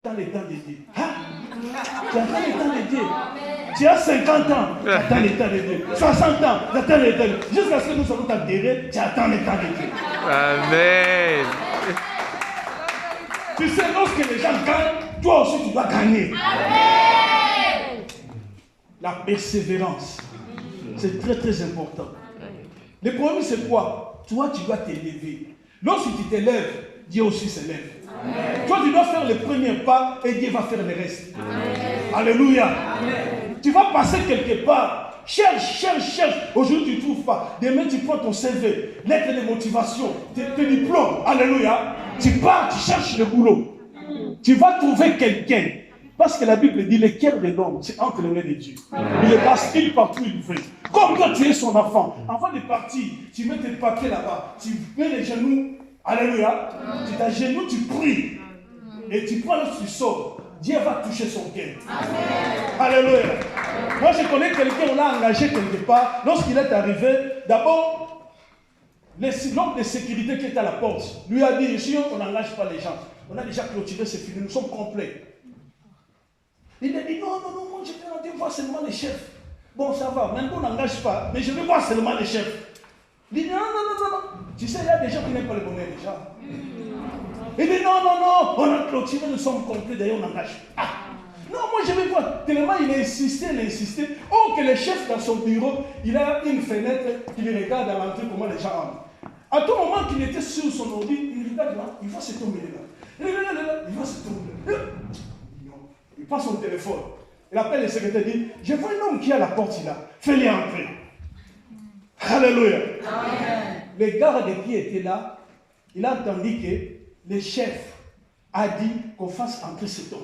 dans les temps de Dieu. Hein? Tu attends les temps de Dieu. Tu as 50 ans, tu attends les temps de Dieu. 60 ans, tu attends les temps de Dieu. Jusqu'à ce que nous serons adhérés, tu attends les temps de Dieu. Amen. Tu sais, lorsque les gens gagnent, toi aussi tu dois gagner. Amen. La persévérance, c'est très très important. Le problème c'est quoi? Toi tu dois t'élever. Lorsque tu t'élèves, Dieu aussi s'élève. Toi tu dois faire le premier pas et Dieu va faire le reste. Amen. Alléluia. Amen. Tu vas passer quelque part. Cherche. Aujourd'hui, tu ne trouves pas. Demain, tu prends ton CV, lettre de motivation, tes diplômes. Alléluia. Tu pars, tu cherches le boulot. Tu vas trouver quelqu'un. Parce que la Bible dit, le cœur de l'homme, c'est entre les mains de Dieu. Il le bascule partout où il veut. Comme toi, tu es son enfant. Avant de partir, tu mets tes papiers là-bas. Tu mets les genoux. Alléluia. Tu t'agenouilles, tu pries. Et tu prends lorsque tu sors. Dieu va toucher son cœur. Alléluia. Moi, je connais quelqu'un, on l'a engagé quelque part. Lorsqu'il est arrivé, d'abord, l'homme de sécurité qui était à la porte lui a dit, ici, on n'engage pas les gens. On a déjà clôturé, c'est fini, nous sommes complets. Il a dit, non, moi, je vais voir seulement les chefs. Bon, ça va, maintenant, on n'engage pas, mais je vais voir seulement les chefs. Il dit, non. Tu sais, il y a des gens qui n'aiment pas le bonheur, déjà. Il dit, non, on a clôturé, nous sommes complets, d'ailleurs, on n'engage pas. Non, moi je vais voir. Tellement il a insisté. Oh, que le chef dans son bureau, il a une fenêtre qui lui regarde à l'entrée comment les gens entrent. À tout moment qu'il était sur son ordi, il regarde là, il va se tomber là. Il va se tomber. Il prend son téléphone. Il appelle le secrétaire et dit, je vois un homme qui est à la porte là. Fais-le entrer. Alléluia. Le garde qui était là, il a entendu que le chef a dit qu'on fasse entrer cet homme.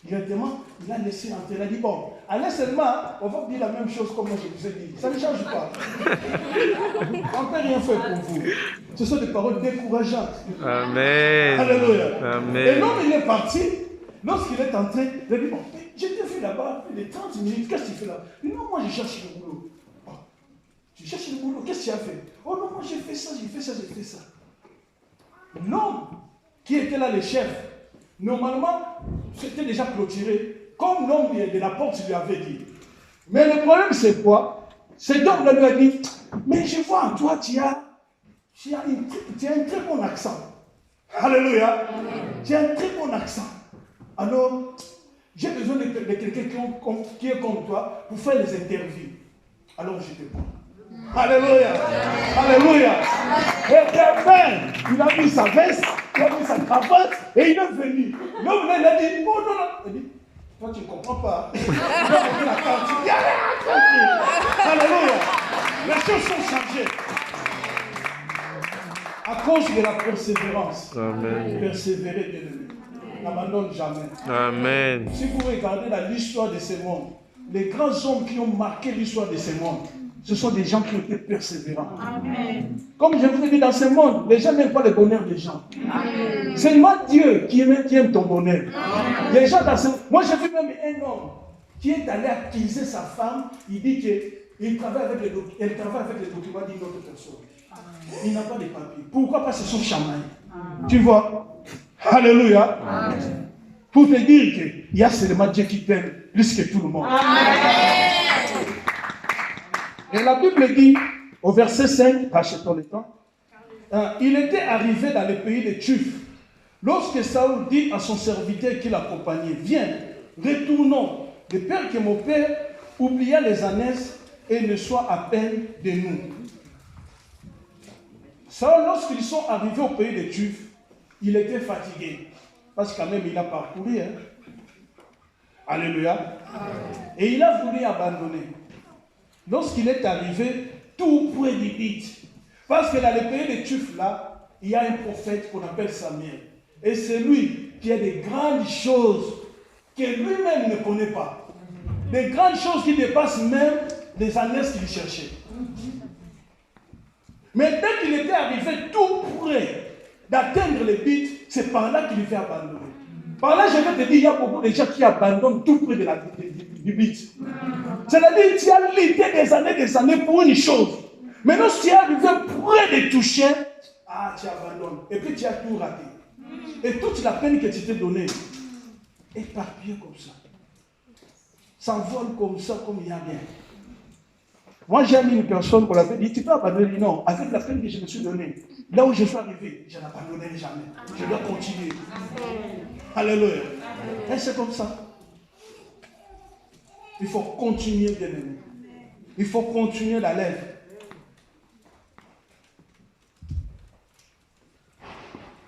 Directement, il a laissé entrer. Il a dit, bon, allez seulement, on va dire la même chose comme moi je vous ai dit. Ça ne change pas. On ne peut rien faire pour vous. Ce sont des paroles décourageantes. Amen. Alléluia. Amen. Et l'homme, il est parti. Lorsqu'il est entré, il a dit, bon, je t'ai vu là-bas, plus de 30 minutes, qu'est-ce que tu fais là? Il dit, non, moi je cherche le boulot. Oh, tu cherches le boulot, qu'est-ce que tu as fait? Oh non, moi j'ai fait ça. L'homme qui était là, le chef, normalement, c'était déjà clôturé, comme l'homme de la porte lui avait dit. Mais le problème, c'est quoi? Cet homme-là lui a dit, mais je vois en toi, tu as un très bon accent. Alléluia. Tu as un très bon accent. Alors, j'ai besoin de quelqu'un qui est comme toi pour faire les interviews. Alors, je te prends. Alléluia. Alléluia. Et demain, il a mis sa veste, il a mis sa cravate et il est venu. L'homme il a dit, oh non. Il dit, toi tu ne comprends pas. Il a mis la carte. Il dit, alléluia. Les choses sont changées. À cause de la persévérance. Amen. Persévérer, bien-aimé. N'abandonne jamais. Amen. Si vous regardez l'histoire de ce monde, les grands hommes qui ont marqué l'histoire de ce monde, ce sont des gens qui ont été persévérants. Amen. Comme je vous ai dit, dans ce monde, les gens n'aiment pas le bonheur des gens. Amen. C'est seulement Dieu qui aime ton bonheur. Amen. Les gens dans ce... Moi, j'ai vu même un homme qui est allé accuser sa femme. Il dit qu'elle travaille avec les documents d'une autre personne. Amen. Il n'a pas de papiers. Pourquoi? Parce qu'ils sont chamaillés. Tu vois? Alléluia. Amen. Pour te dire qu'il y a seulement Dieu qui t'aime plus que tout le monde. Amen. Et la Bible dit, au verset 5, rachetons le temps, il était arrivé dans le pays de Tuf. Lorsque Saoul dit à son serviteur qui l'accompagnait, viens, retournons, de peur que mon père oublia les ânesses et ne soit à peine de nous. Saoul, lorsqu'ils sont arrivés au pays de Tuf, il était fatigué, parce que quand même il a parcouru. Alléluia. Et il a voulu abandonner. Lorsqu'il est arrivé tout près d'Ibit, parce que dans le pays de Tuf, là, il y a un prophète qu'on appelle Samuel. Et c'est lui qui a des grandes choses que lui-même ne connaît pas. Des grandes choses qui dépassent même les ânesses qu'il cherchait. Mais dès qu'il était arrivé tout près d'atteindre le but, c'est par là qu'il fait abandonner. Par là, je vais te dire, il y a beaucoup de gens qui abandonnent tout près du but. C'est-à-dire, tu as lutté des années pour une chose. Maintenant, si tu es arrivé près de toucher, tu abandonnes. Et puis, tu as tout raté. Et toute la peine que tu t'es donnée, éparpillée comme ça. S'envole comme ça, comme il n'y a rien. Moi, j'ai mis une personne qu'on l'avait dit, tu peux abandonner. Non, avec la peine que je me suis donnée, là où je suis arrivé, je n'abandonnerai jamais. Je dois continuer. Alléluia. Et c'est comme ça. Il faut continuer, bien-aimé. Il faut continuer la lèvre.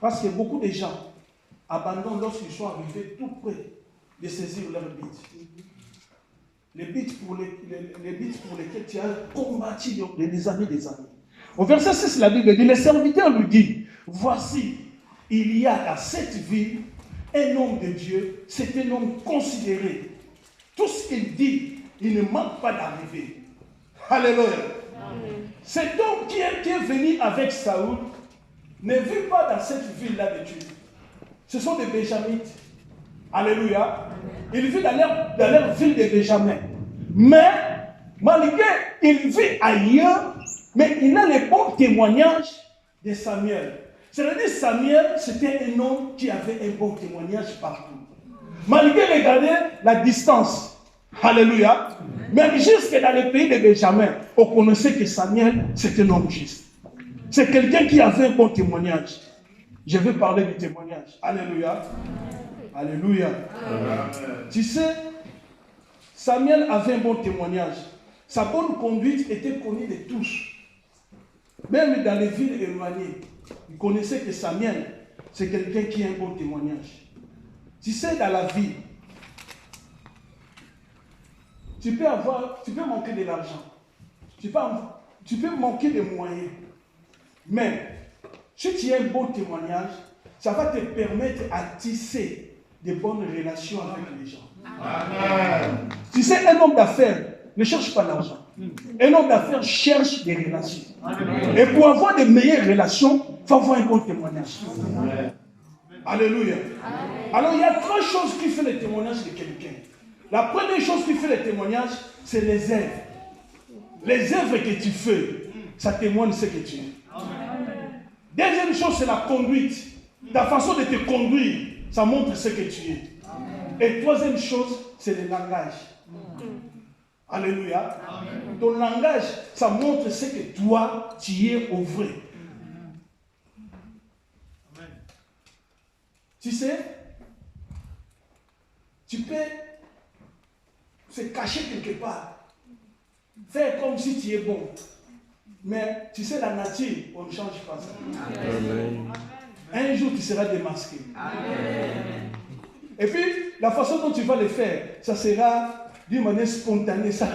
Parce que beaucoup de gens abandonnent lorsqu'ils sont arrivés tout près de saisir leur but. Les buts pour lesquels tu as combattu des années. Au verset 6, la Bible dit, le serviteur lui dit, voici, il y a dans cette ville un homme de Dieu, c'est un homme considéré. Tout ce qu'il dit, il ne manque pas d'arriver. Alléluia. Cet homme qui est venu avec Saoul ne vit pas dans cette ville-là de Dieu. Ce sont des Benjamites. Alléluia. Il vit dans leur ville de Benjamin. Mais, malgré, il vit ailleurs, mais il a les bons témoignages de Samuel. C'est-à-dire, Samuel, c'était un homme qui avait un bon témoignage partout. Malgré, regardez la distance. Alléluia. Même jusque dans le pays de Benjamin, on connaissait que Samuel, c'était un homme juste. C'est quelqu'un qui avait un bon témoignage. Je vais parler du témoignage. Alléluia. Alléluia. Amen. Tu sais, Samuel avait un bon témoignage. Sa bonne conduite était connue de tous. Même dans les villes éloignées, ils connaissaient que Samuel, c'est quelqu'un qui a un bon témoignage. Tu sais, dans la vie, tu peux manquer de l'argent. Tu peux manquer de moyens. Mais, si tu as un bon témoignage, ça va te permettre à tisser de bonnes relations avec les gens. Amen. Tu sais, un homme d'affaires ne cherche pas l'argent. Un homme d'affaires cherche des relations. Amen. Et pour avoir de meilleures relations, il faut avoir un bon témoignage. Amen. Alléluia. Amen. Alors, il y a trois choses qui font le témoignage de quelqu'un. La première chose qui fait le témoignage, c'est les œuvres. Les œuvres que tu fais, ça témoigne ce que tu es. Amen. Deuxième chose, c'est la conduite. Ta façon de te conduire, ça montre ce que tu es. Amen. Et troisième chose, c'est le langage. Alléluia. Amen. Ton langage, ça montre ce que toi, tu es au vrai. Amen. Tu sais, tu peux se cacher quelque part, faire comme si tu es bon. Mais tu sais, la nature, on ne change pas ça. Amen. Un jour, tu seras démasqué. Amen. Et puis, la façon dont tu vas le faire, ça sera d'une manière spontanée. Ça.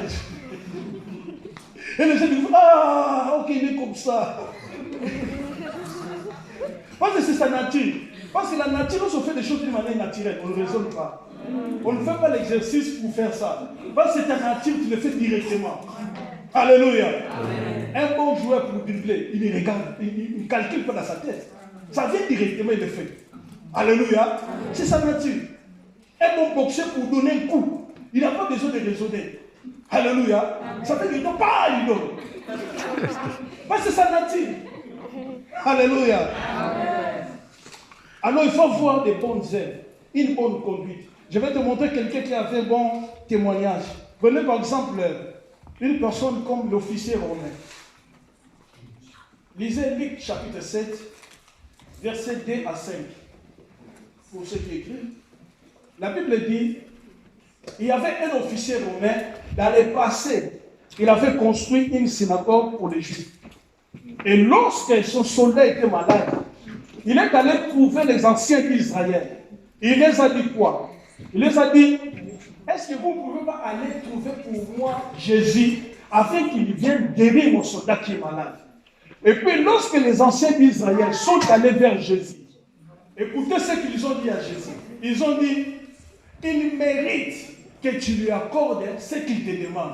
Et les gens disent, ah, ok, il est comme ça. Parce que c'est sa nature. Parce que la nature, on se fait des choses d'une manière naturelle. On ne raisonne pas. On ne fait pas l'exercice pour faire ça. Parce que c'est ta nature, tu le fais directement. Alléluia. Amen. Un bon joueur pour dribbler, il regarde, il ne calcule pas dans sa tête. Ça vient directement, il le fait. Alléluia. C'est sa nature. Un bon boxeur pour donner un coup, il n'a pas besoin de raisonner. Alléluia. Ça fait qu'il ne donne pas, il donne. Parce que c'est sa nature. Alléluia. Amen. Alors il faut voir des bonnes œuvres, une bonne conduite. Je vais te montrer quelqu'un qui a fait un bon témoignage. Prenez par exemple une personne comme l'officier romain. Lisez Luc chapitre 7, versets 2 à 5. Pour ceux qui écrivent. La Bible dit, il y avait un officier romain, dans le passé, il avait construit une synagogue pour les Juifs. Et lorsque son soldat était malade, il est allé trouver les anciens d'Israël. Il les a dit quoi? Il les a dit, est-ce que vous ne pouvez pas aller trouver pour moi Jésus afin qu'il vienne guérir mon soldat qui est malade? Et puis lorsque les anciens d'Israël sont allés vers Jésus, écoutez ce qu'ils ont dit à Jésus. Ils ont dit, il mérite que tu lui accordes ce qu'il te demande.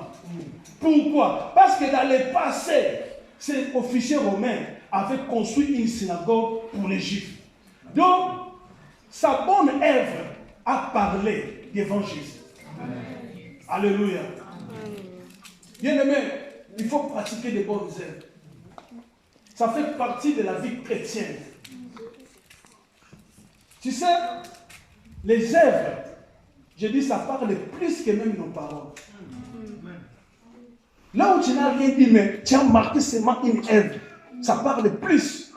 Pourquoi? Parce que dans le passé, cet officier romain avait construit une synagogue pour les Juifs. Donc, sa bonne œuvre a parlé devant Jésus. Alléluia. Bien-aimé, il faut pratiquer des bonnes œuvres. Ça fait partie de la vie chrétienne. Tu sais, les œuvres, je dis, ça parle plus que même nos paroles. Là où tu n'as rien dit, mais tu as marqué seulement une œuvre, ça parle plus.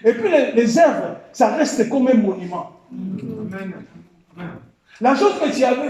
Et puis les œuvres, ça reste comme un monument. La chose que tu avais